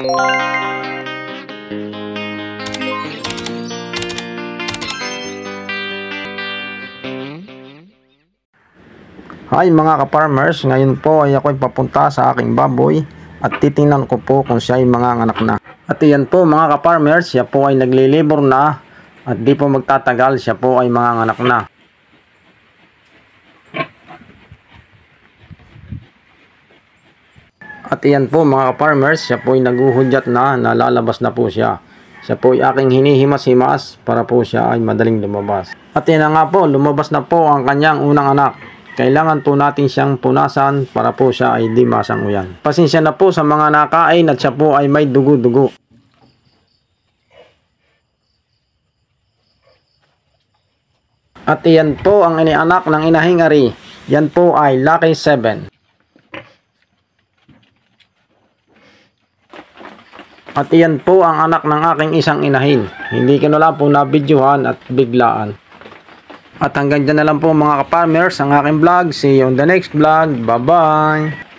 Hi mga ka-farmers, ngayon po ay ako'y papunta sa aking baboy at titingnan ko po kung siya ay manganganak na. At iyan po mga ka-farmers, siya po ay naglilibor na at di po magtatagal, siya po ay manganganak na. At iyan po mga ka-farmers, siya po ay naguhudyat na, nalalabas na po siya. Siya po ay aking hinihimas-himas para po siya ay madaling lumabas. At yan na nga po, lumabas na po ang kanyang unang anak. Kailangan po natin siyang punasan para po siya ay di masanguyan. Pasensya na po sa mga nakain at siya po ay may dugo-dugo. At iyan po ang inianak ng inahing ari. Yan po ay Lucky 7. At iyan po ang anak ng aking isang inahin. Hindi ko na lang po nabidyohan at biglaan. At hanggang dyan na lang po mga ka-farmers ang aking vlog. See you on the next vlog. Bye-bye!